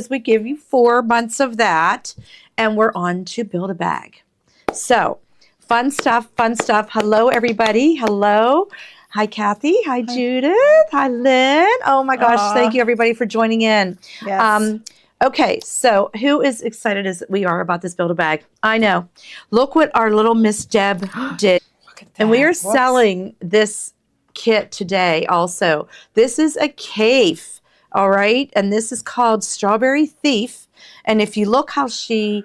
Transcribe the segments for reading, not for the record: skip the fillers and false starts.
we give you 4 months of that, and we're on to build a bag. So fun stuff, fun stuff. Hello, everybody. Hello. Hi, Kathy. Hi, Judith. Hi, Lynn. Oh, my gosh. Thank you, everybody, for joining in. Yes. Okay, so who is excited as we are about this build a bag? I know. Look what our little Miss Deb did. Look at that. And we are selling this kit today also. This is a cave, all right? And this is called Strawberry Thief. And if you look how she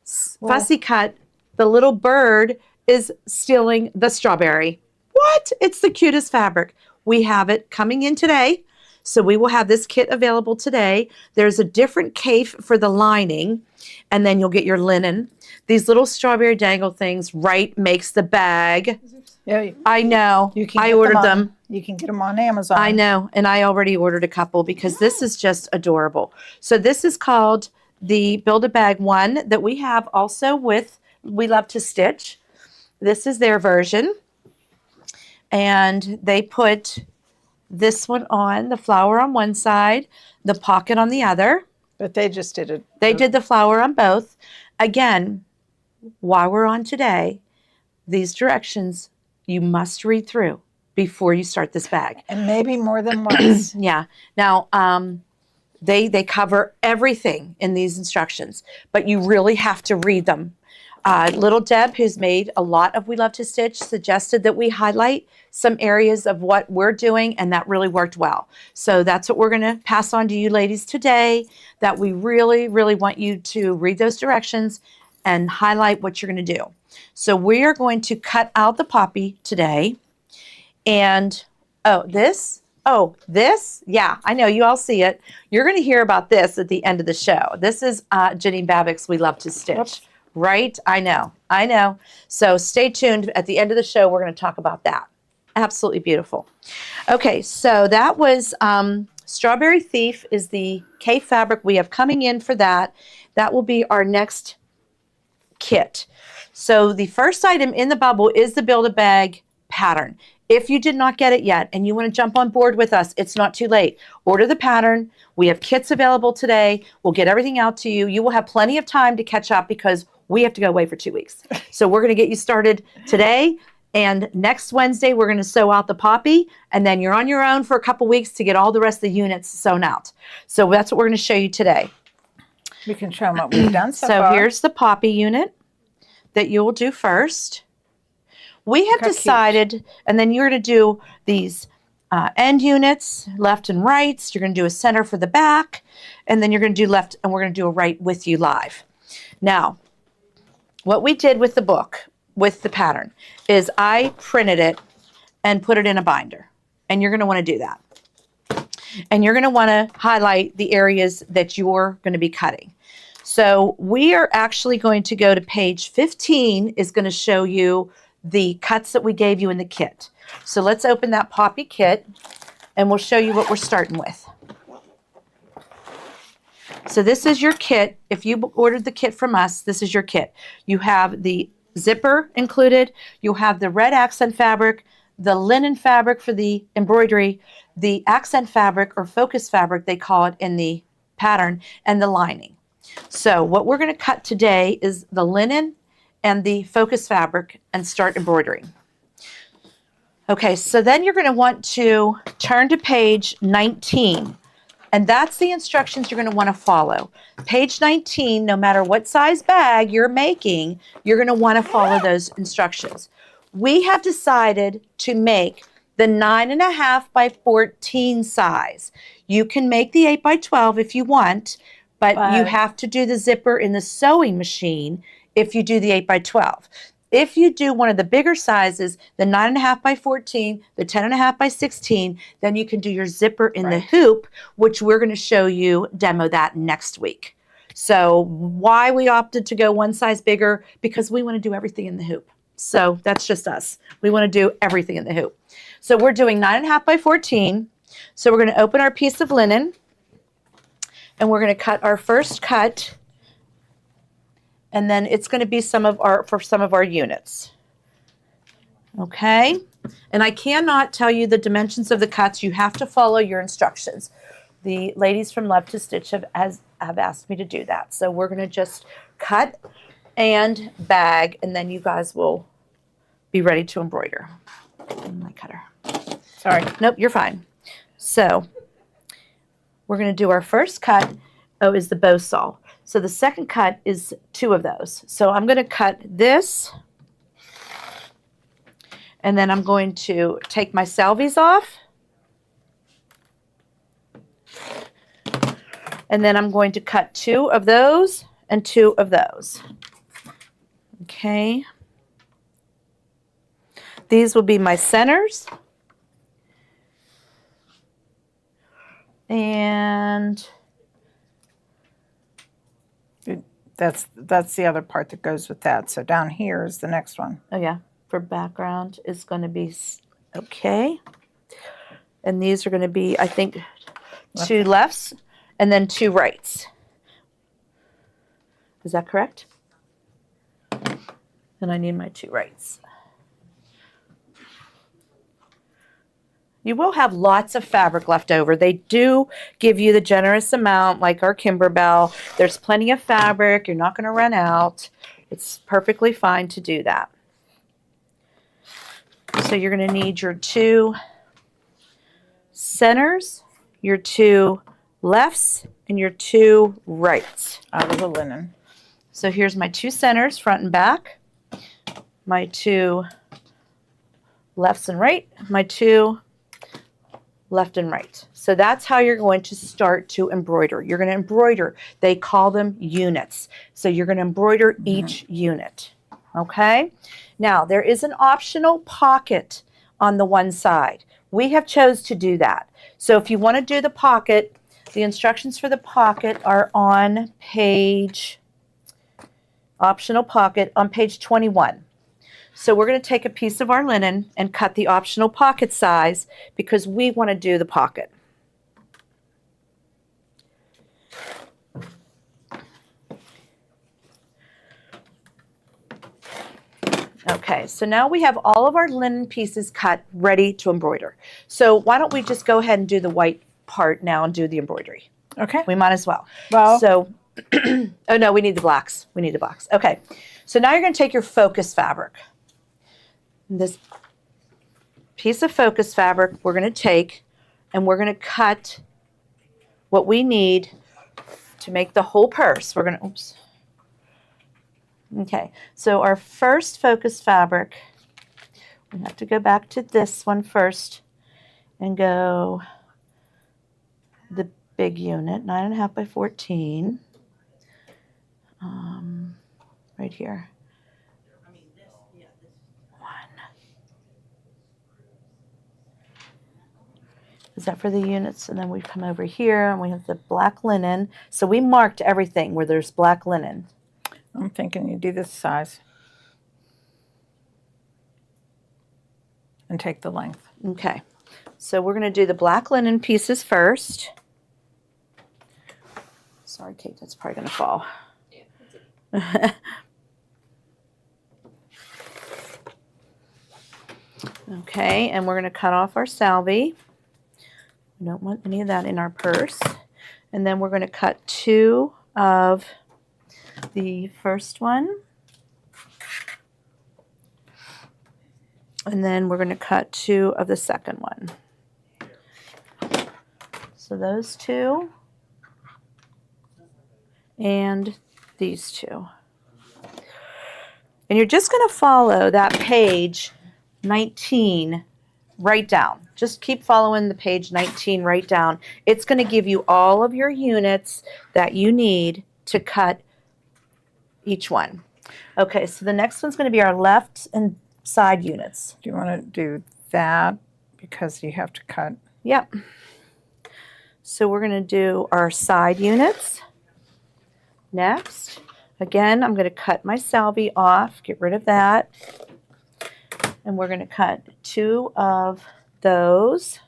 fussy cut, the little bird is stealing the strawberry. What? It's the cutest fabric. We have it coming in today. So we will have this kit available today. There's a different cave for the lining, and then you'll get your linen. These little strawberry dangle things, right, makes the bag. Yeah, I know. I ordered ordered them. You can get them on Amazon. I know, and I already ordered a couple because this is just adorable. So this is called the Build-A-Bag one that we have also with We Love to Stitch. This is their version, and they put this one on, the flower on one side, the pocket on the other. But they just did it. They did the flower on both. Again, while we're on today, these directions you must read through before you start this bag. And maybe more than once. Yeah. Now, they cover everything in these instructions, but you really have to read them. Little Deb, who's made a lot of We Love to Stitch, suggested that we highlight some areas of what we're doing, and that really worked well. So that's what we're going to pass on to you ladies today, that we really, really want you to read those directions and highlight what you're going to do. So we are going to cut out the poppy today. And, this, yeah, I know you all see it. You're going to hear about this at the end of the show. This is Jenny Babbitt's We Love to Stitch. Whoops. Right? I know. So stay tuned. At the end of the show, we're going to talk about that. Absolutely beautiful. Okay, so that was Strawberry Thief is the K fabric we have coming in for that. That will be our next kit. So the first item in the bubble is the Build-A-Bag pattern. If you did not get it yet and you want to jump on board with us, it's not too late. Order the pattern. We have kits available today. We'll get everything out to you. You will have plenty of time to catch up because we have to go away for 2 weeks. So we're going to get you started today. And next Wednesday, we're going to sew out the poppy. And then you're on your own for a couple weeks to get all the rest of the units sewn out. So that's what we're going to show you today. We can show them what we've done so So far. here's the poppy unit that you will do first. We have decided, and then you're going to do these end units, left and right. You're going to do a center for the back, and then you're going to do left, and we're going to do a right with you live. Now, what we did with the book, with the pattern, is I printed it and put it in a binder, and you're going to want to do that. And you're going to want to highlight the areas that you're going to be cutting. So we are actually going to go to page 15 is going to show you the cuts that we gave you in the kit. So let's open that poppy kit and we'll show you what we're starting with. So this is your kit. If you ordered the kit from us, this is your kit. You have the zipper included. You have the red accent fabric, the linen fabric for the embroidery, the accent fabric or focus fabric, they call it in the pattern, and the lining. So what we're going to cut today is the linen and the focus fabric and start embroidering. Okay, so then you're going to want to turn to page 19, and that's the instructions you're going to want to follow. Page 19, no matter what size bag you're making, you're going to want to follow those instructions. We have decided to make the 9.5 by 14 size. You can make the 8 by 12 if you want, but you have to do the zipper in the sewing machine if you do the 8 by 12. If you do one of the bigger sizes, the 9.5 by 14, the 10.5 by 16, then you can do your zipper in the hoop, which we're going to show you, demo that next week. So why we opted to go one size bigger? Because we want to do everything in the hoop. So that's just us. We want to do everything in the hoop. So we're doing 9.5 by 14. So we're going to open our piece of linen and we're going to cut our first cut. And then it's going to be for some of our units. Okay? And I cannot tell you the dimensions of the cuts. You have to follow your instructions. The ladies from Love to Stitch have asked me to do that. So we're going to just cut and bag, and then you guys will be ready to embroider. My cutter. Sorry. Nope, you're fine. So we're going to do our first cut. Oh, is the bow saw. So the second cut is 2 of those. So I'm going to cut this, and then I'm going to take my salvies off, and then I'm going to cut 2 of those and 2 of those. Okay. These will be my centers. And That's the other part that goes with that. So down here is the next one. oh yeah, for background is going to be okay. And these are going to be, I think, 2 lefts and then 2 rights. Is that correct? And I need my 2 rights. You will have lots of fabric left over. They do give you the generous amount, like our Kimberbell. There's plenty of fabric. You're not going to run out. It's perfectly fine to do that. So you're going to need your 2 centers, your 2 lefts, and your 2 rights. Out of the linen. So here's my 2 centers, front and back. My 2 lefts and right. My 2 left and right. So that's how you're going to start to embroider. You're going to embroider. They call them units. So you're going to embroider each unit. Okay? Now, there is an optional pocket on the one side. We have chose to do that. So if you want to do the pocket, the instructions for the pocket are on page, optional pocket, on page 21. So we're going to take a piece of our linen and cut the optional pocket size because we want to do the pocket. Okay, so now we have all of our linen pieces cut, ready to embroider. So why don't we just go ahead and do the white part now and do the embroidery? Okay. We might as well. Well, So, oh no, we need the blacks. We need the blacks. Okay, so now you're going to take your focus fabric. This piece of focus fabric we're going to take and we're going to cut what we need to make the whole purse. We're going to, oops. Okay, so our first focus fabric, we have to go back to this one first and go the big unit, 9.5 by 14, right here. Is that for the units? And then we come over here and we have the black linen. So we marked everything where there's black linen. I'm thinking you do this size. And take the length. Okay. So we're going to do the black linen pieces first. Sorry, Kate, that's probably going to fall. Okay, and we're going to cut off our salvie. We don't want any of that in our purse. And then we're going to cut 2 of the first one. And then we're going to cut 2 of the second one. So those 2 and these 2. And you're just going to follow that page 19 right down. Just keep following the page 19 right down. It's going to give you all of your units that you need to cut each one. Okay, so the next one's going to be our left and side units. Do you want to do that because you have to cut? Yep. So we're going to do our side units next. Again, I'm going to cut my salvie off, get rid of that. And we're going to cut 2 of those.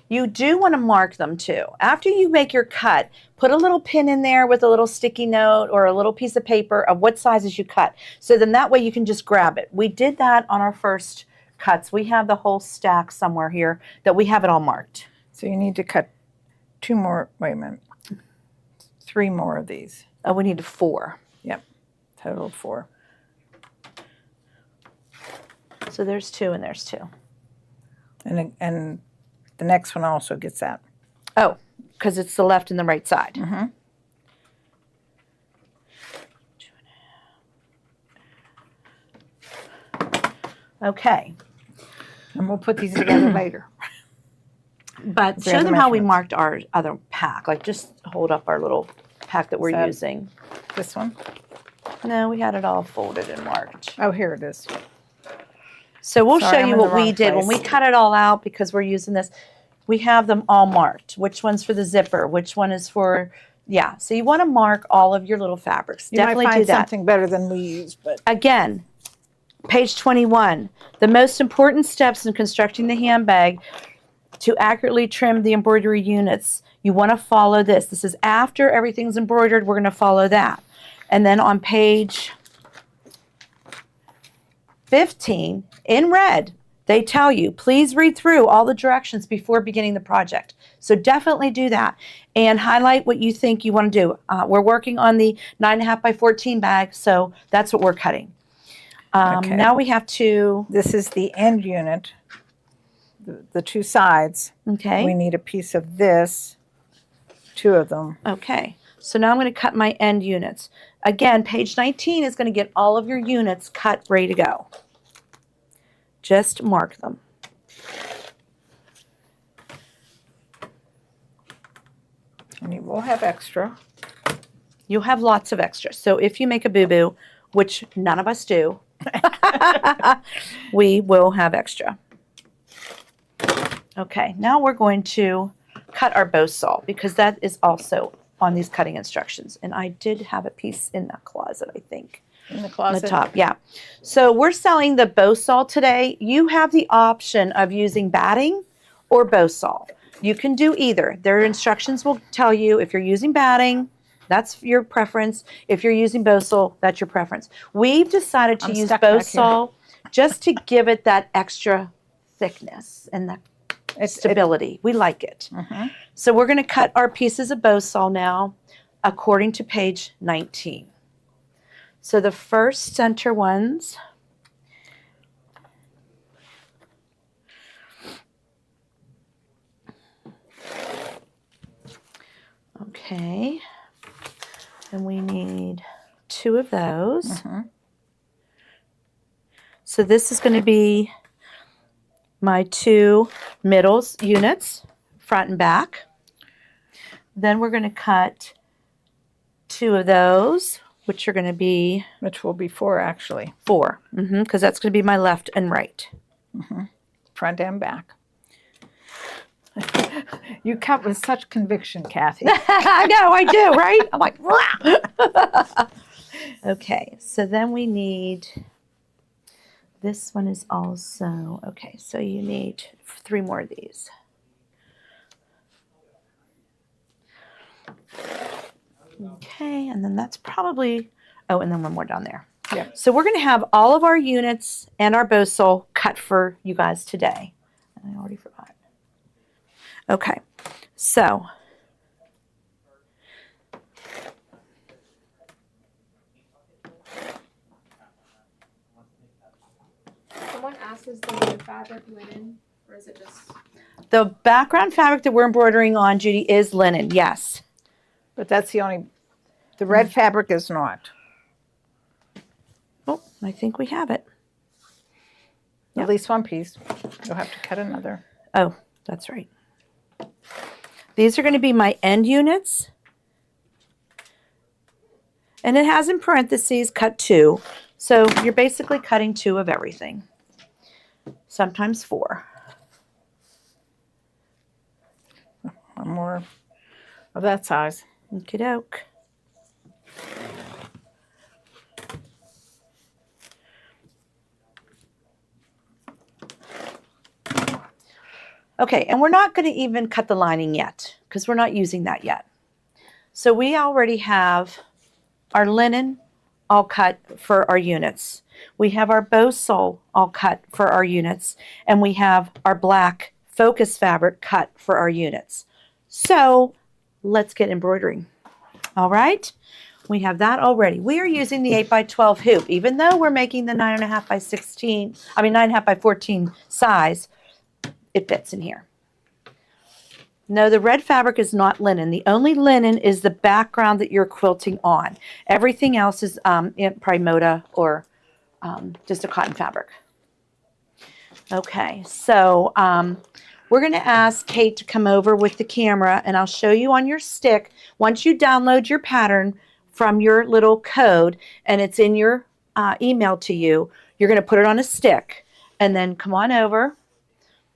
You do want to mark them too. After you make your cut, put a little pin in there with a little sticky note or a little piece of paper of what sizes you cut. So then that way you can just grab it. We did that on our first cuts. We have the whole stack somewhere here that we have it all marked. So you need to cut 2 more, wait a minute, 3 more of these. Oh, we need 4. Yep, total of 4. So there's 2 and there's 2. And the next one also gets that. Oh, because it's the left and the right side. Mm-hmm. Okay. And we'll put these together later. But We show have the them how we measurements. marked our other pack. Like just hold up our little pack that we're that- using. This one? No, we had it all folded and marked. Oh, here it is. So we'll Sorry, show I'm you in the what we wrong did when we place. cut it all out because we're using this. We have them all marked. Which one's for the zipper? Which one is for, yeah. So you want to mark all of your little fabrics. You Definitely might do find that. something better than we use, but Again, page 21, the most important steps in constructing the handbag to accurately trim the embroidery units. You want to follow this. This is after everything's embroidered. We're going to follow that. And then on page 15, in red, they tell you, please read through all the directions before beginning the project. So definitely do that and highlight what you think you want to do. We're working on the 9.5 by 14 bag, so that's what we're cutting. Okay. Now we have to, this is the end unit, the 2 sides. okay. We need a piece of this, 2 of them. Okay, so now I'm going to cut my end units. Again, page 19 is going to get all of your units cut, ready to go. Just mark them. And you will have extra. You'll have lots of extra. So if you make a boo-boo, which none of us do, we will have extra. Okay, now we're going to cut our bow saw because that is also on these cutting instructions. And I did have a piece in that closet, I think. In the On closet. the top, yeah. So we're selling the bow saw today. You have the option of using batting or bow saw. You can do either. Their instructions will tell you if you're using batting, that's your preference. If you're using bow saw, that's your preference. We've decided to I'm use stuck bow back here. saw just to give it that extra thickness and that stability. We like it. Mhm. So we're going to cut our pieces of bow saw now according to page 19. So the first center ones, okay, and we need 2 of those. Mhm. So this is going to be my 2 middles units, front and back. Then we're going to cut 2 of those, which are going to be Which will be 4 actually, 4, because that's going to be my left and right. front and back. You cut with such conviction, Kathy. I know, I do, right? I'm like, "Rah!" Okay, so then we need, this one is also, okay, so you need 3 more of these. Okay, and then that's probably, oh, and then 1 more down there. Yeah. So we're going to have all of our units and our bow saw cut for you guys today. I already forgot. Okay, so Someone asked, is the fabric linen, or is it just? the background fabric that we're embroidering on, Judy, is linen, yes. But that's the only, the red fabric is not. Oh, I think we have it. Yep. At least one piece. You'll have to cut another. Oh, that's right. These are going to be my end units. And it has in parentheses cut 2. So you're basically cutting 2 of everything. Sometimes 4. One more of that size. Okie doke. Okay, and we're not going to even cut the lining yet because we're not using that yet. So we already have our linen all cut for our units. We have our bow sole all cut for our units. And we have our black focus fabric cut for our units. So let's get embroidering. All right. We have that already. We are using the 8x12 hoop, even though we're making the 9.5 by 16, 9.5 by 14 size, it fits in here. No, the red fabric is not linen. The only linen is the background that you're quilting on. Everything else is probably Moda or just a cotton fabric. Okay, so we're going to ask Kate to come over with the camera, and I'll show you on your stick. Once you download your pattern from your little code, and it's in your email to you, you're going to put it on a stick, and then come on over,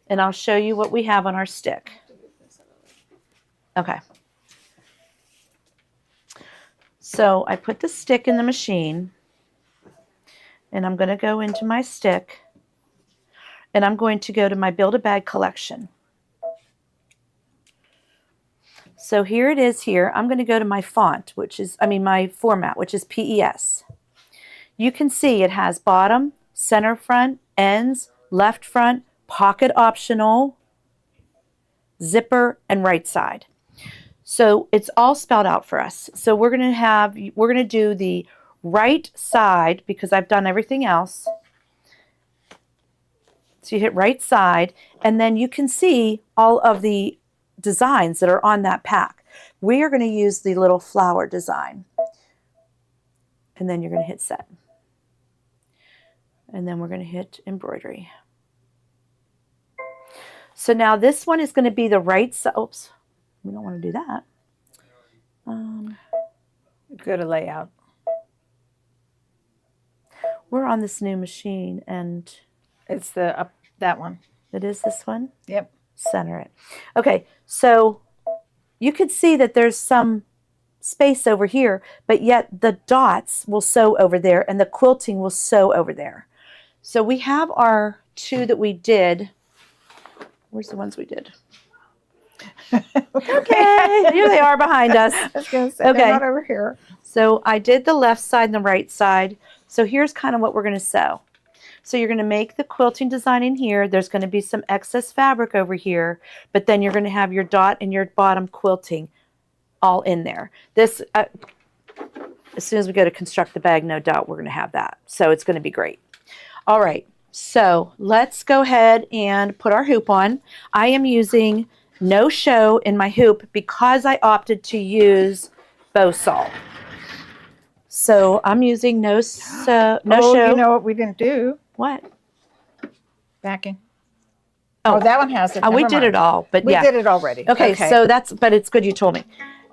and I'll show you what we have on our stick. Okay. So I put the stick in the machine, and I'm going to go into my stick, and I'm going to go to my Build-A-Bag collection. So here it is here. I'm going to go to my font, my format, which is PES. You can see it has bottom, center front, ends, left front, pocket optional, zipper, and right side. So it's all spelled out for us. So we're going to do the right side because I've done everything else. So you hit right side, and then you can see all of the designs that are on that pack. We are going to use the little flower design. And then you're going to hit set. And then we're going to hit embroidery. So now this one is going to be the right side. Oops, we don't want to do that. Go to layout. We're on this new machine, and It's the up that one. it is this one. Yep. Center it. Okay, so you could see that there's some space over here, but yet the dots will sew over there, and the quilting will sew over there. So we have our two that we did. Where's the ones we did? Okay, here they are behind us. I was going to say, Okay. they're not over here. So I did the left side and the right side. So here's kind of what we're going to sew. So you're going to make the quilting design in here. There's going to be some excess fabric over here, but then you're going to have your dot and your bottom quilting all in there. This, as soon as we go to construct the bag, no doubt we're going to have that. So it's going to be great. All right. So let's go ahead and put our hoop on. I am using no show in my hoop because I opted to use bow saw. So I'm using no show. You know what we didn't do? What? Backing. Oh, that one has it. We Never did mind. it all, but We yeah. did it already. Okay, so but it's good you told me.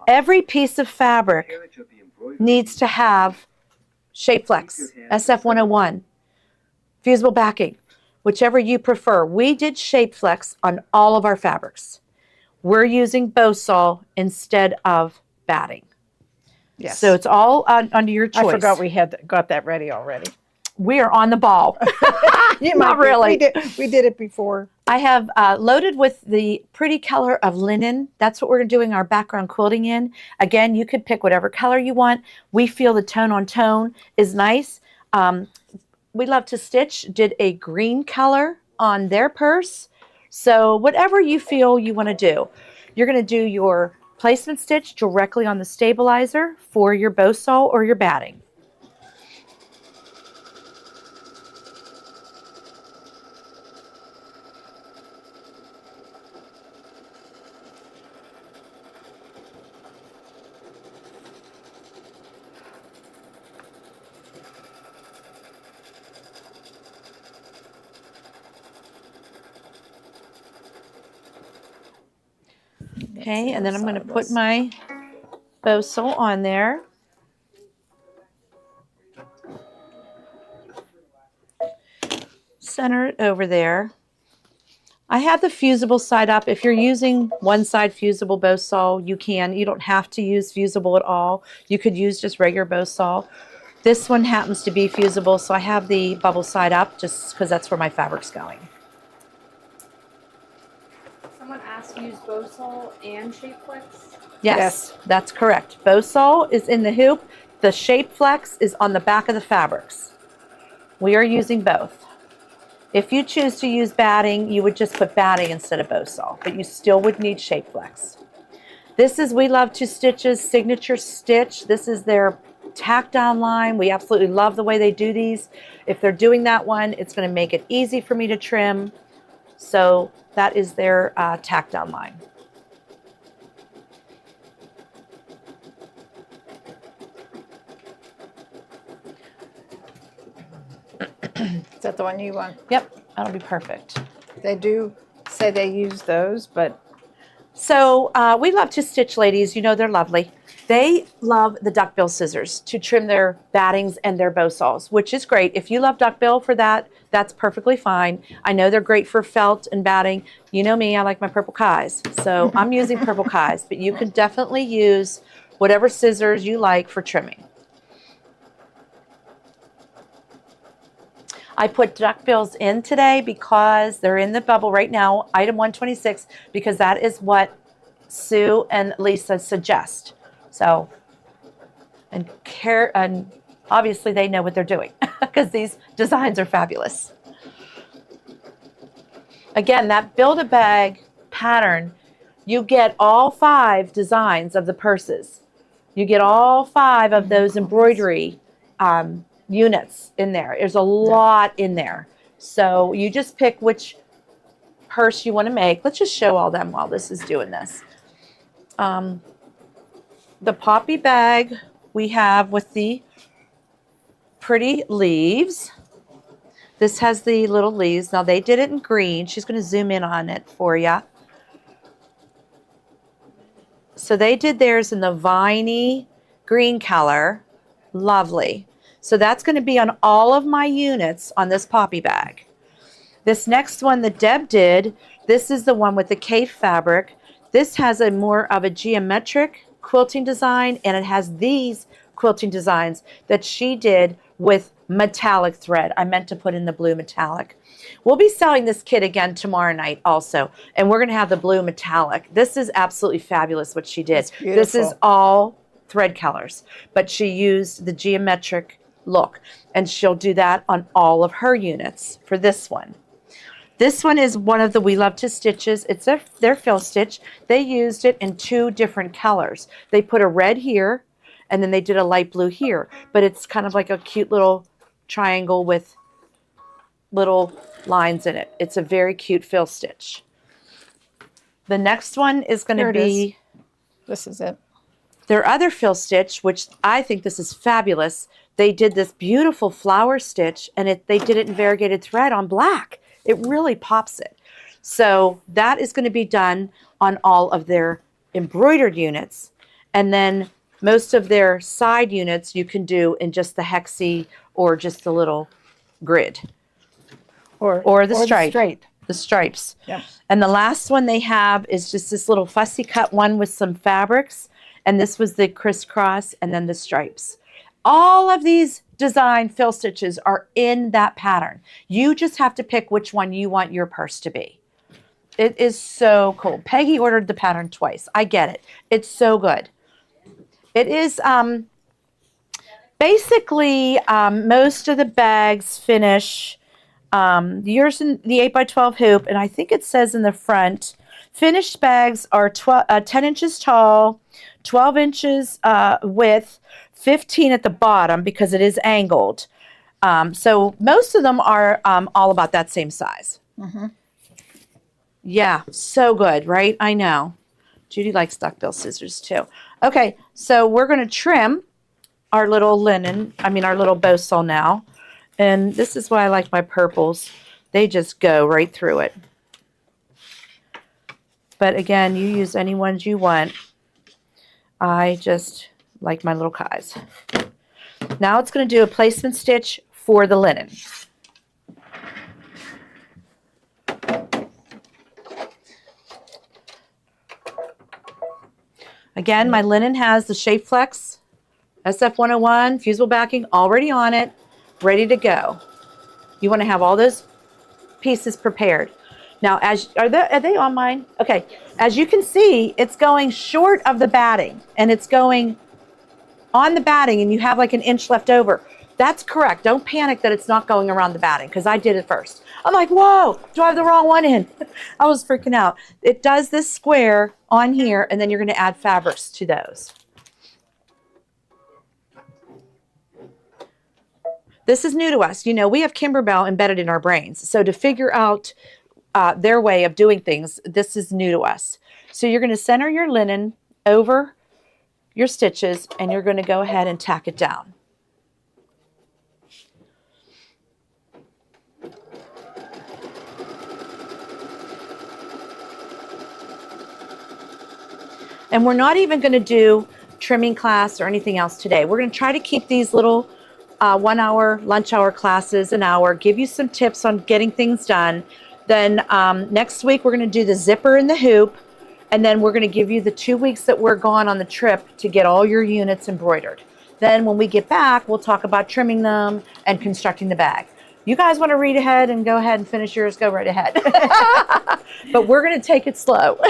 Every piece of fabric needs to have Shape Flex, SF101, fusible backing, whichever you prefer. We did Shape Flex on all of our fabrics. We're using bow saw instead of batting. Yes. So it's all under your choice. I forgot we got that ready already. We are on the ball. Not really. We did it before. I have loaded with the pretty color of linen. That's what we're doing our background quilting in. Again, you could pick whatever color you want. We feel the tone on tone is nice. We Love to Stitch did a green color on their purse. So whatever you feel you want to do. You're going to do your placement stitch directly on the stabilizer for your bow saw or your batting. Okay, and then I'm going to put my bow saw on there. Center it over there. I have the fusible side up. If you're using one side fusible bow saw, you can. You don't have to use fusible at all. You could use just regular bow saw. This one happens to be fusible, so I have the bubble side up just because that's where my fabric's going. Someone asked to use bow saw and shape flex. Yes, that's correct. Bow saw is in the hoop. The Shape Flex is on the back of the fabrics. We are using both. If you choose to use batting, you would just put batting instead of bow saw, but you still would need Shape Flex. This is We Love to Stitch's signature stitch. This is their tack down line. We absolutely love the way they do these. If they're doing that one, it's going to make it easy for me to trim. So that is their tack down line. Is that the one you want? Yep, that'll be perfect. They do say they use those, but So We Love to Stitch ladies, you know they're lovely. They love the duckbill scissors to trim their battings and their bow saws, which is great. If you love duckbill for that, that's perfectly fine. I know they're great for felt and batting. You know me, I like my purple Kais. So I'm using purple Kais, but you can definitely use whatever scissors you like for trimming. I put duckbills in today because they're in the bubble right now, item 126, because that is what Sue and Lisa suggest. So, and obviously they know what they're doing because these designs are fabulous. Again, that Build-A-Bag pattern, you get all 5 designs of the purses. You get all 5 of those embroidery units in there. There's a lot in there. So you just pick which purse you want to make. Let's just show all them while this is doing this. The poppy bag we have with the pretty leaves. This has the little leaves. Now they did it in green. She's going to zoom in on it for you. So they did theirs in the viney green color. Lovely. So that's going to be on all of my units on this poppy bag. This next one that Deb did, this is the one with the Kate fabric. This has a more of a geometric quilting design, and it has these quilting designs that she did with metallic thread. I meant to put in the blue metallic. We'll be selling this kit again tomorrow night also, and we're going to have the blue metallic. This is absolutely fabulous what she did. It's beautiful. This is all thread colors, but she used the geometric look, and she'll do that on all of her units for this one. This one is one of the We Love to Stitches. It's their fill stitch. They used it in 2 different colors. They put a red here, and then they did a light blue here, but it's kind of like a cute little triangle with little lines in it. It's a very cute fill stitch. The next one is going to be this is it. their other fill stitch, which I think this is fabulous. They did this beautiful flower stitch, and they did it in variegated thread on black. It really pops it. So that is going to be done on all of their embroidered units. And then most of their side units you can do in just the hexie or just the little grid. Or the stripe. The stripes. Yep. And the last one they have is just this little fussy cut one with some fabrics. And this was the crisscross and then the stripes. All of these design fill stitches are in that pattern. You just have to pick which one you want your purse to be. It is so cool. Peggy ordered the pattern twice. I get it. It's so good. It is basically most of the bags finish. Yours in the 8x12 hoop, and I think it says in the front, finished bags are 10 inches tall, 12 inches width, 15 at the bottom because it is angled. So most of them are all about that same size. Mm-hmm. Yeah, so good, right? I know. Judy likes duckbill scissors too. Okay, so we're going to trim our little our little bow saw now. And this is why I like my purples. They just go right through it. But again, you use any ones you want. I just like my little Kais. Now it's going to do a placement stitch for the linen. Again, my linen has the Shape Flex SF101 fusible backing already on it, ready to go. You want to have all those pieces prepared. Now, are they on mine? Okay. As you can see, it's going short of the batting, and it's going on the batting and you have like an inch left over, that's correct. Don't panic that it's not going around the batting, because I did it first. I'm like, whoa, do I have the wrong one in? I was freaking out. It does this square on here, and then you're going to add fabrics to those. This is new to us. You know, we have Kimberbell embedded in our brains. So to figure out their way of doing things, this is new to us. So you're going to center your linen over your stitches, and you're going to go ahead and tack it down. And we're not even going to do trimming class or anything else today. We're going to try to keep these little 1 hour, lunch hour classes an hour, give you some tips on getting things done. Then next week, we're going to do the zipper and the hoop. And then we're going to give you the 2 weeks that we're gone on the trip to get all your units embroidered. Then when we get back, we'll talk about trimming them and constructing the bag. You guys want to read ahead and go ahead and finish yours, go right ahead. But we're going to take it slow.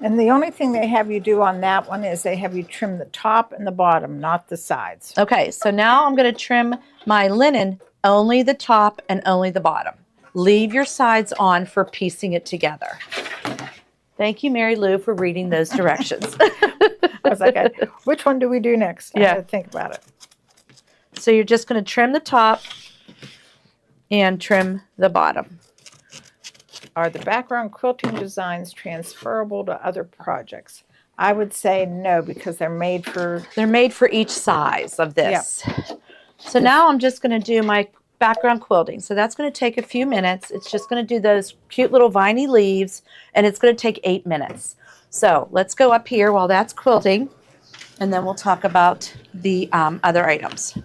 And the only thing they have you do on that one is they have you trim the top and the bottom, not the sides. Okay, so now I'm going to trim my linen, only the top and only the bottom. Leave your sides on for piecing it together. Thank you, Mary Lou, for reading those directions. I was like, which one do we do next? I Yeah. had to think about it. So you're just going to trim the top and trim the bottom. Are the background quilting designs transferable to other projects? I would say no, because they're made for... They're made for each size of this. So now I'm just going to do my background quilting. So that's going to take a few minutes. It's just going to do those cute little viney leaves, and it's going to take 8 minutes. So let's go up here while that's quilting, and then we'll talk about the other items.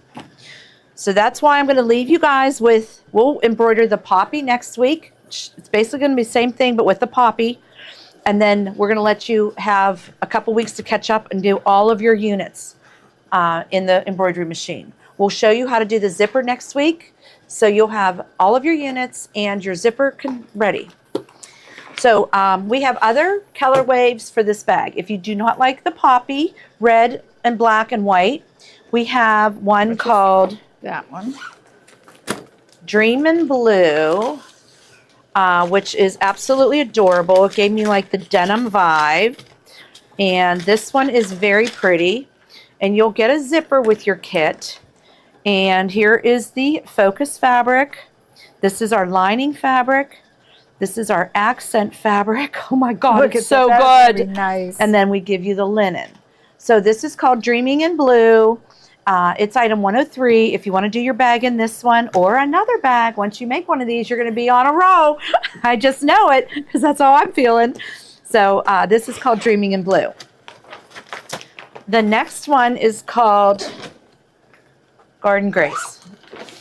So that's why I'm going to leave you guys with, we'll embroider the poppy next week. It's basically going to be the same thing, but with the poppy. And then we're going to let you have a couple weeks to catch up and do all of your units in the embroidery machine. We'll show you how to do the zipper next week. So you'll have all of your units and your zipper ready. So we have other color waves for this bag. If you do not like the poppy, red and black and white, we have one called that one. Dream in Blue, which is absolutely adorable. It gave me like the denim vibe. And this one is very pretty. And you'll get a zipper with your kit. And here is the focus fabric. This is our lining fabric. This is our accent fabric. Oh my God, Look, it's so that's good. really nice. And then we give you the linen. So this is called Dreaming in Blue. It's item 103. If you want to do your bag in this one or another bag, once you make one of these, you're going to be on a roll. I just know it because that's how I'm feeling. So this is called Dreaming in Blue. The next one is called Garden Grace.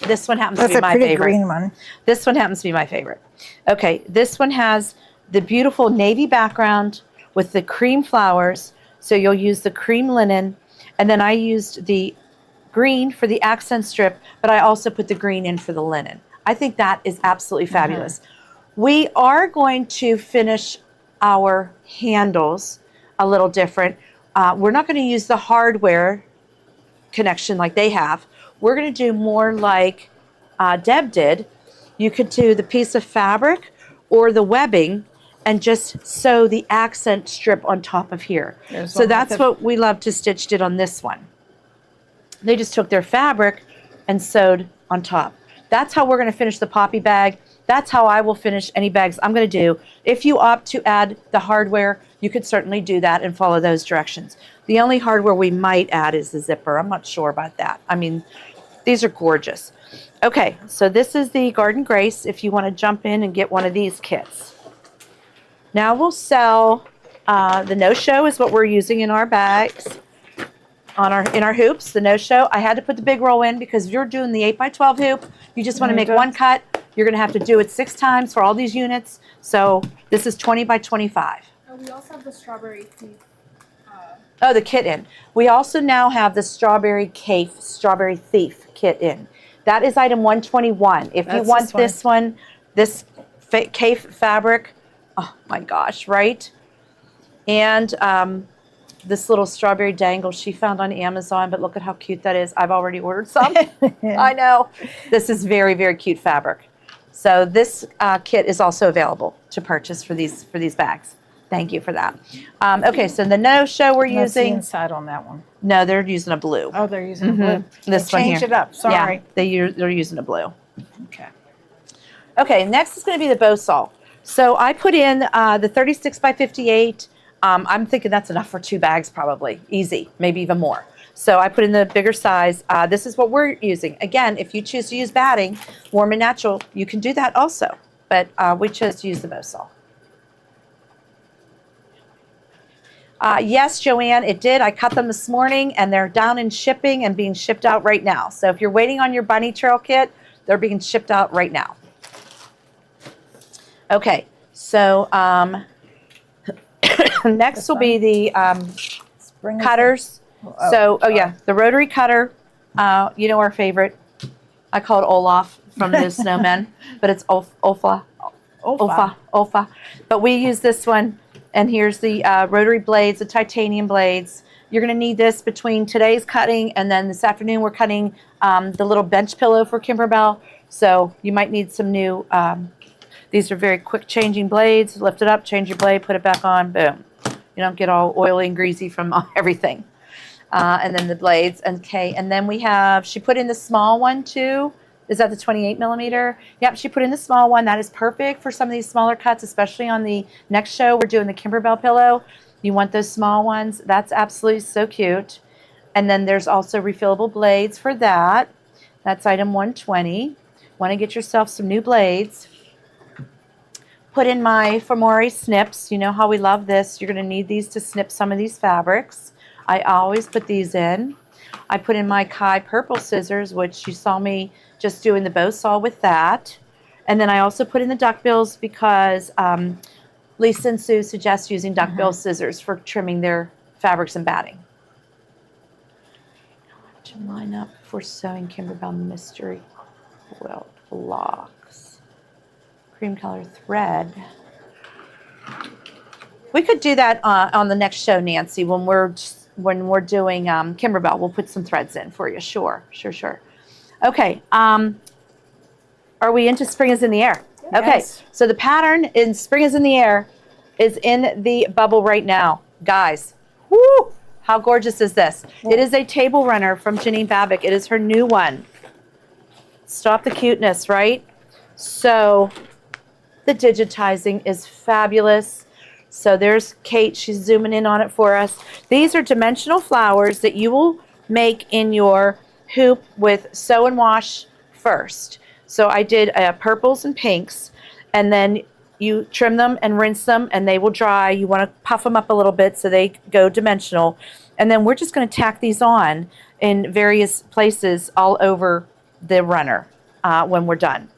This one happens to be my favorite. That's a pretty green one. This one happens to be my favorite. Okay, this one has the beautiful navy background with the cream flowers. So you'll use the cream linen. And then I used the green for the accent strip, but I also put the green in for the linen. I think that is absolutely fabulous. We are going to finish our handles a little different. We're not going to use the hardware connection like they have. We're going to do more like Deb did. You could do the piece of fabric or the webbing and just sew the accent strip on top of here. So that's what we love to stitch did on this one. They just took their fabric and sewed on top. That's how we're going to finish the poppy bag. That's how I will finish any bags I'm going to do. If you opt to add the hardware, you could certainly do that and follow those directions. The only hardware we might add is the zipper. I'm not sure about that. I mean, these are gorgeous. Okay, so this is the Garden Grace if you want to jump in and get one of these kits. Now we'll sell the no-show is what we're using in our bags. In our hoops, the no-show. I had to put the big roll in because if you're doing the 8x12 hoop, you just want to make one cut. You're going to have to do it 6 times for all these units. So this is 20 by 25. Oh, we also have the strawberry thief. Oh, the kit in. We also now have the Strawberry Thief kit in. That is item 121. If you want this one, this Cafe fabric, oh my gosh, right? And this little strawberry dangle she found on Amazon, but look at how cute that is. I've already ordered some. I know. This is very, very cute fabric. So this kit is also available to purchase for these bags. Thank you for that. Okay, so the no-show we're What's the using. inside on that one? No, they're using a blue. Oh, they're using blue. This They one changed here. it up. Sorry. Yeah, they're using a blue. Okay. Okay, next is going to be the bow saw. So I put in the 36 by 58. I'm thinking that's enough for 2 bags probably. Easy, maybe even more. So I put in the bigger size. This is what we're using. Again, if you choose to use batting, warm and natural, you can do that also. But we chose to use the bow saw. Yes, Joanne, it did. I cut them this morning, and they're down in shipping and being shipped out right now. So if you're waiting on your bunny trail kit, they're being shipped out right now. Okay, so next will be the cutters. The rotary cutter. You know our favorite. I call it Olaf from the Snowmen, but it's Olfa. But we use this one. And here's the rotary blades, the titanium blades. You're going to need this between today's cutting and then this afternoon we're cutting the little bench pillow for Kimberbell. So you might need some new, these are very quick changing blades. Lift it up, change your blade, put it back on, boom. You don't get all oily and greasy from everything. And then the blades, okay. And then we have, she put in the small one too. Is that the 28 millimeter? Yep, she put in the small one. That is perfect for some of these smaller cuts, especially on the next show. We're doing the Kimberbell pillow. You want those small ones. That's absolutely so cute. And then there's also refillable blades for that. That's item 120. Want to get yourself some new blades. Put in my Famori snips. You know how we love this. You're going to need these to snip some of these fabrics. I always put these in. I put in my Kai purple scissors, which you saw me just doing the bow saw with that. And then I also put in the duckbills because Lisa and Sue suggest using duckbill scissors for trimming their fabrics and batting. To line up for sewing Kimberbell Mystery Quilt Blocks. Cream color thread. We could do that on the next show, Nancy, when we're doing Kimberbell. We'll put some threads in for you. Sure. Okay. Are we into Spring is in the Air? Okay. Yes. So the pattern in Spring is in the Air is in the bubble right now. Guys, whoo, how gorgeous is this? It is a table runner from Janine Babic. It is her new one. Stop the cuteness, right? So the digitizing is fabulous. So there's Kate. She's zooming in on it for us. These are dimensional flowers that you will make in your hoop with sew and wash first. So I did purples and pinks, and then you trim them and rinse them, and they will dry. You want to puff them up a little bit so they go dimensional. And then we're just going to tack these on in various places all over the runner when we're done.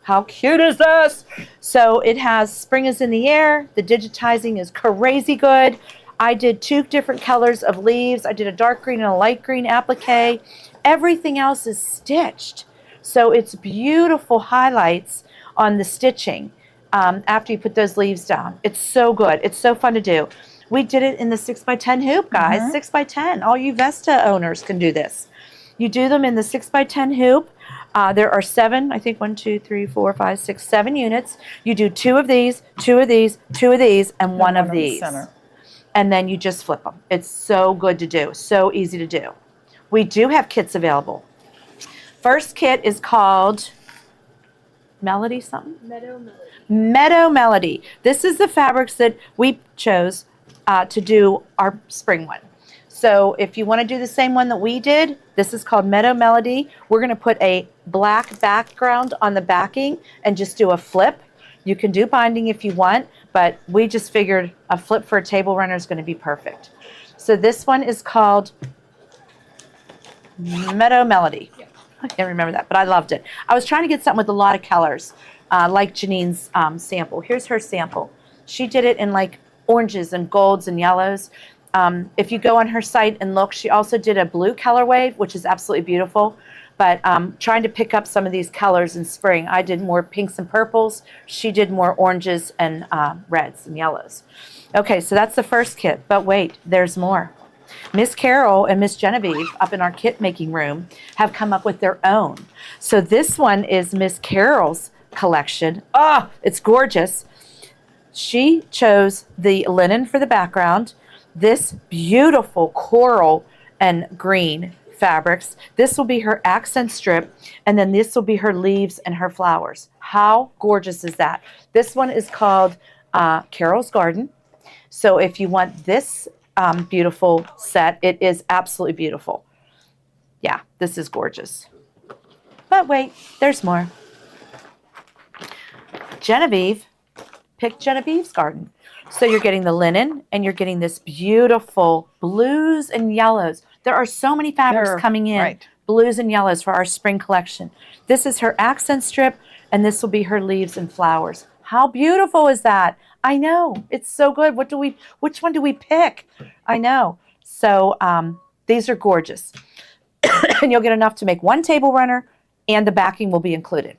How cute is this? So it has Spring is in the Air. The digitizing is crazy good. I did 2 different colors of leaves. I did a dark green and a light green applique. Everything else is stitched. So it's beautiful highlights on the stitching after you put those leaves down. It's so good. It's so fun to do. We did it in the 6x10 hoop, guys. 6x10. All you Vesta owners can do this. You do them in the 6x10 hoop. There are 7, I think 1, 2, 3, 4, 5, 6, 7 units. You do 2 of these, 2 of these, 2 of these, and one of these. And then you just flip them. It's so good to do. So easy to do. We do have kits available. First kit is called Melody something? Meadow Melody. Meadow Melody. This is the fabrics that we chose to do our spring one. So if you want to do the same one that we did, this is called Meadow Melody. We're going to put a black background on the backing and just do a flip. You can do binding if you want, but we just figured a flip for a table runner is going to be perfect. So this one is called Meadow Melody. Yeah. I can't remember that, but I loved it. I was trying to get something with a lot of colors, like Janine's sample. Here's her sample. She did it in like oranges and golds and yellows. If you go on her site and look, she also did a blue colorway, which is absolutely beautiful. But trying to pick up some of these colors in spring. I did more pinks and purples. She did more oranges and reds and yellows. Okay, so that's the first kit. But wait, there's more. Miss Carol and Miss Genevieve up in our kit making room have come up with their own. So this one is Miss Carol's collection. Oh, it's gorgeous. She chose the linen for the background, this beautiful coral and green fabrics. This will be her accent strip, and then this will be her leaves and her flowers. How gorgeous is that? This one is called Carol's Garden. So if you want this beautiful set, it is absolutely beautiful. Yeah, this is gorgeous. But wait, there's more. Genevieve picked Genevieve's Garden. So you're getting the linen and you're getting this beautiful blues and yellows. There are so many fabrics coming in, right. Blues and yellows for our spring collection. This is her accent strip and this will be her leaves and flowers. How beautiful is that? I know, it's so good. Which one do we pick? I know. So these are gorgeous. And you'll get enough to make one table runner and the backing will be included.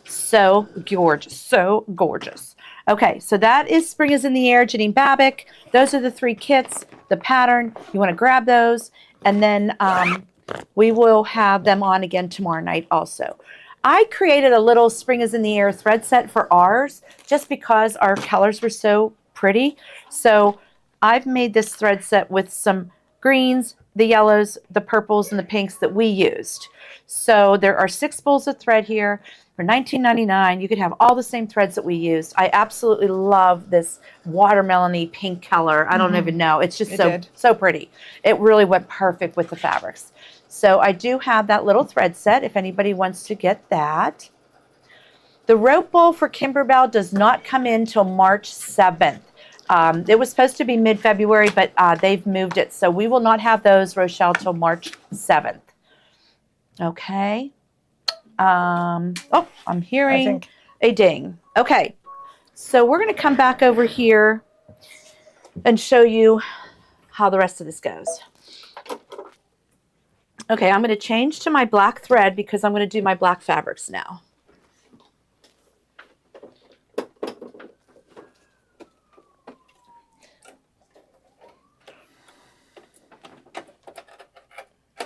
So gorgeous, so gorgeous. Okay, so that is Spring is in the Air, Janine Babick. Those are the 3 kits, the pattern. You want to grab those, and then we will have them on again tomorrow night also. I created a little Spring is in the Air thread set for ours just because our colors were so pretty. So I've made this thread set with some greens, the yellows, the purples, and the pinks that we used. So there are 6 spools of thread here. For $19.99, you could have all the same threads that we used. I absolutely love this watermelon-y pink color. I don't even know. It's just so pretty. It really went perfect with the fabrics. So I do have that little thread set if anybody wants to get that. The rope bowl for Kimberbell does not come in till March 7th. It was supposed to be mid-February, but they've moved it. So we will not have those, Rochelle, till March 7th. Okay. Oh, I'm hearing a ding. Okay, so we're going to come back over here and show you how the rest of this goes. Okay, I'm going to change to my black thread because I'm going to do my black fabrics now.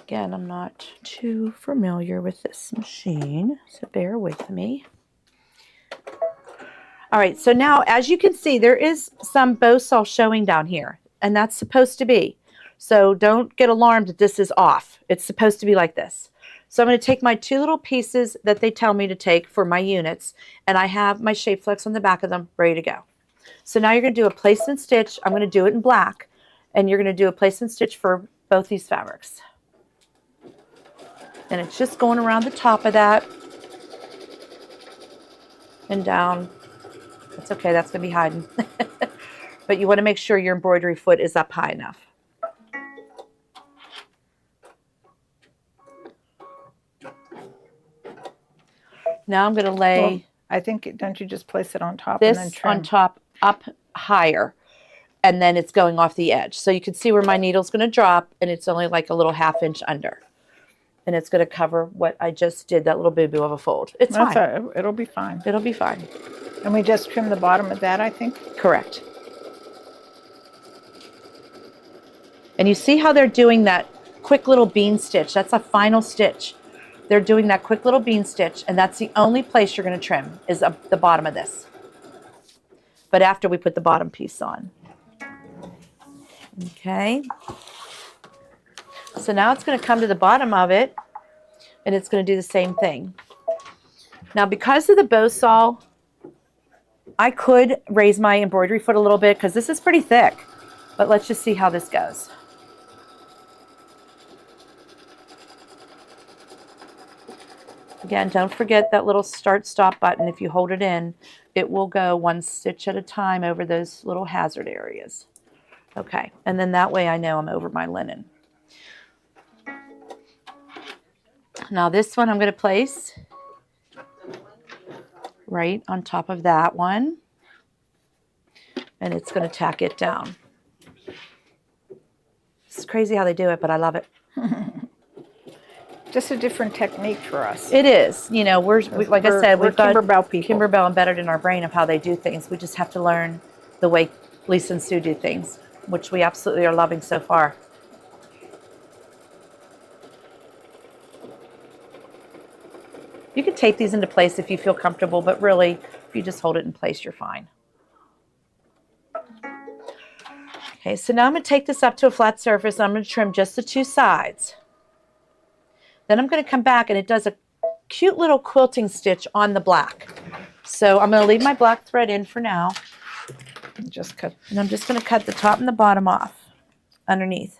Again, I'm not too familiar with this machine, so bear with me. All right, so now as you can see, there is some bow saw showing down here, and that's supposed to be. So don't get alarmed that this is off. It's supposed to be like this. So I'm going to take my 2 little pieces that they tell me to take for my units, and I have my shape flex on the back of them ready to go. So now you're going to do a placement stitch. I'm going to do it in black, and you're going to do a placement stitch for both these fabrics. And it's just going around the top of that and down. That's okay, that's going to be hiding. But you want to make sure your embroidery foot is up high enough. Now I'm going to lay... Well, I think, don't you just place it on top this and then trim? on top up higher, and then it's going off the edge. So you can see where my needle's going to drop, and it's only like a little ½ inch under. And it's going to cover what I just did, that little boo-boo of a fold. It's fine. Right. It'll be fine. It'll be fine. And we just trim the bottom of that, I think? Correct. And you see how they're doing that quick little bean stitch? That's a final stitch. They're doing that quick little bean stitch, and that's the only place you're going to trim is up the bottom of this. But after we put the bottom piece on. Okay. So now it's going to come to the bottom of it, and it's going to do the same thing. Now, because of the bow saw, I could raise my embroidery foot a little bit because this is pretty thick. But let's just see how this goes. Again, don't forget that little start-stop button. If you hold it in, it will go 1 stitch at a time over those little hazard areas. Okay, and then that way I know I'm over my linen. Now this one I'm going to place right on top of that one, and it's going to tack it down. It's crazy how they do it, but I love it. Just a different technique for us. It is. You know, like I said, We're we've got Kimberbell people. Kimberbell embedded in our brain of how they do things. We just have to learn the way Lisa and Sue do things, which we absolutely are loving so far. You can tape these into place if you feel comfortable, but really, if you just hold it in place, you're fine. Okay, so now I'm going to take this up to a flat surface. I'm going to trim just the two sides. Then I'm going to come back, and it does a cute little quilting stitch on the black. So I'm going to leave my black thread in for now. And just cut. And I'm just going to cut the top and the bottom off underneath.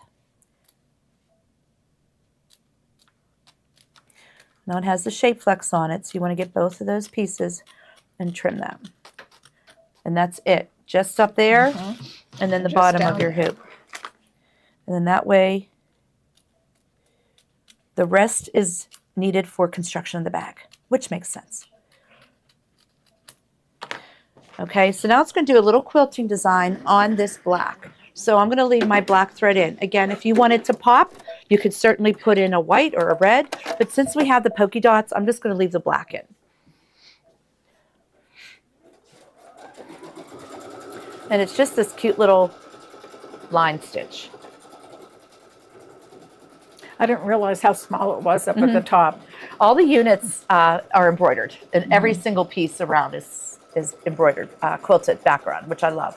Now it has the shape flex on it, so you want to get both of those pieces and trim them. And that's it. Just up there, and then the Just bottom down of your there. hoop. And then that way, the rest is needed for construction of the bag, which makes sense. Okay, so now it's going to do a little quilting design on this black. So I'm going to leave my black thread in. Again, if you wanted to pop, you could certainly put in a white or a red, but since we have the polka dots, I'm just going to leave the black in. And it's just this cute little line stitch. I didn't realize how small it was up at the top. All the units are embroidered, and every single piece around is embroidered, quilted background, which I love.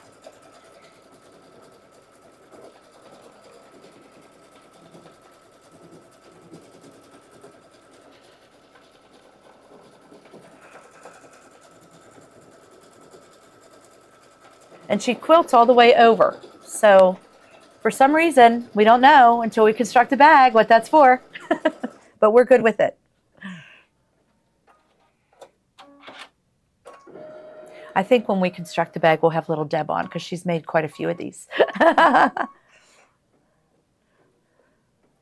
And she quilts all the way over. So for some reason, we don't know until we construct the bag what that's for, but we're good with it. I think when we construct the bag, we'll have little Deb on because she's made quite a few of these.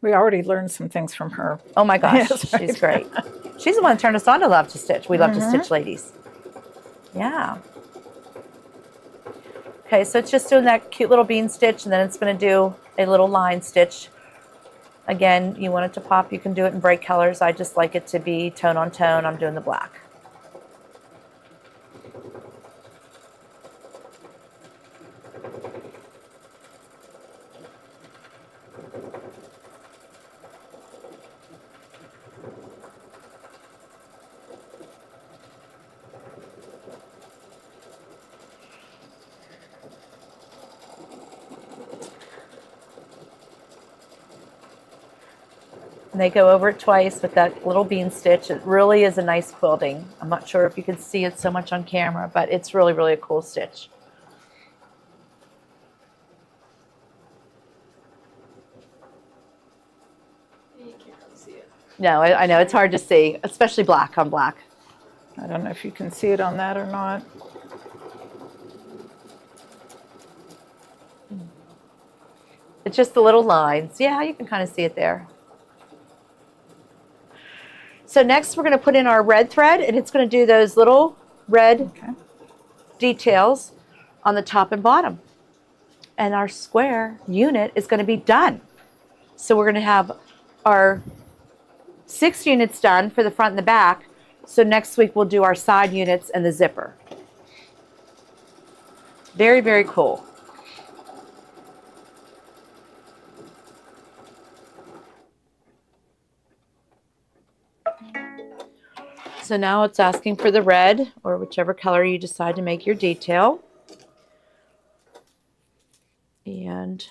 We already learned some things from her. Oh my gosh, Yes, right. she's great. She's the one that turned us on to love to stitch. We love to stitch, ladies. Yeah. Okay, so it's just doing that cute little bean stitch, and then it's going to do a little line stitch. Again, you want it to pop, you can do it in bright colors. I just like it to be tone on tone. I'm doing the black. And they go over it twice with that little bean stitch. It really is a nice quilting. I'm not sure if you can see it so much on camera, but it's really, really a cool stitch. You can't really see it. No, I know it's hard to see, especially black on black. I don't know if you can see it on that or not. It's just the little lines. Yeah, you can kind of see it there. So next we're going to put in our red thread, and it's going to do those little red details on the top and bottom. And our square unit is going to be done. So we're going to have our 6 units done for the front and the back. So next week we'll do our side units and the zipper. Very, very cool. So now it's asking for the red, or whichever color you decide to make your detail. And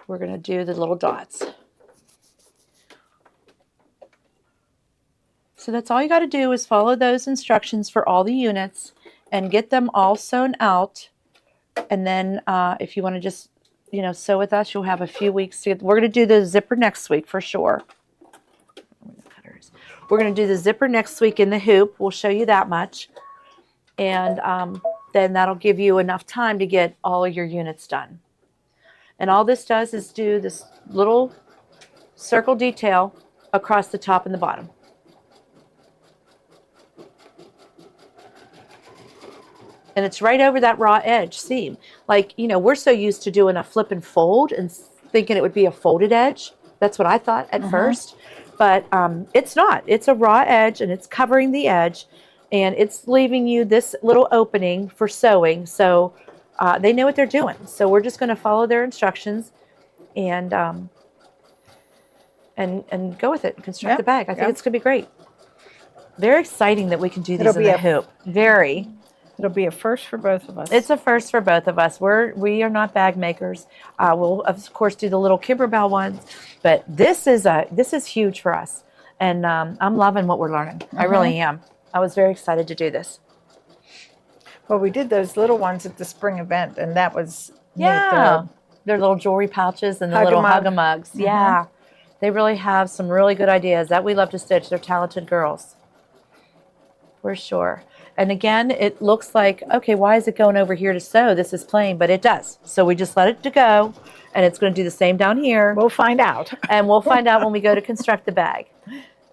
we're going to do the little dots. So that's all you got to do is follow those instructions for all the units and get them all sewn out. And then if you want to just, sew with us, you'll have a few weeks to get. We're going to do the zipper next week for sure. We're going to do the zipper next week in the hoop. We'll show you that much. And then that'll give you enough time to get all of your units done. And all this does is do this little circle detail across the top and the bottom. And it's right over that raw edge seam. Like, we're so used to doing a flip and fold and thinking it would be a folded edge. That's what I thought at first. but it's not. It's a raw edge, and it's covering the edge, and it's leaving you this little opening for sewing. So they know what they're doing. So we're just going to follow their instructions and go with it and construct the bag. I think it's going to be great. Very exciting that we can do these It'll in be the a- hoop. Very. It'll be a first for both of us. It's a first for both of us. We are not bag makers. We'll of course do the little Kimberbell ones, but this is huge for us, and I'm loving what we're learning. I really am. I was very excited to do this. Well, we did those little ones at the spring event, and that was neat. Yeah, their little jewelry pouches and the little hug-a-mugs. Yeah, they really have some really good ideas that we love to stitch. They're talented girls, for sure. And again, it looks like, okay, why is it going over here to sew? This is plain, but it does. So we just let it to go, and it's going to do the same down here. We'll find out. And we'll find out when we go to construct the bag.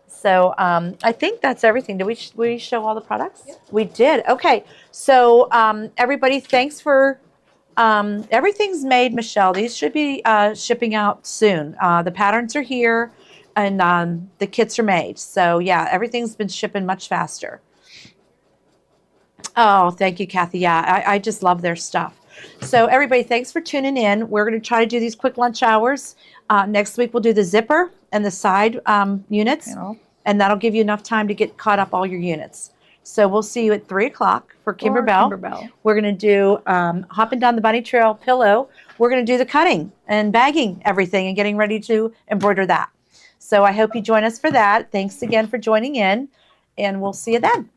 So I think that's everything. Did we show all the products? Yeah. We did. Okay. So everybody, thanks for everything's made, Michelle. These should be shipping out soon. The patterns are here, and the kits are made. So yeah, everything's been shipping much faster. Oh, thank you, Kathy. Yeah, I just love their stuff. So everybody, thanks for tuning in. We're going to try to do these quick lunch hours. Next week, we'll do the zipper and the side units, and that'll give you enough time to get caught up all your units. So we'll see you at 3 o'clock for Kimberbell. We're going to do hopping down the bunny trail pillow. We're going to do the cutting and bagging everything and getting ready to embroider that. So I hope you join us for that. Thanks again for joining in, and we'll see you then.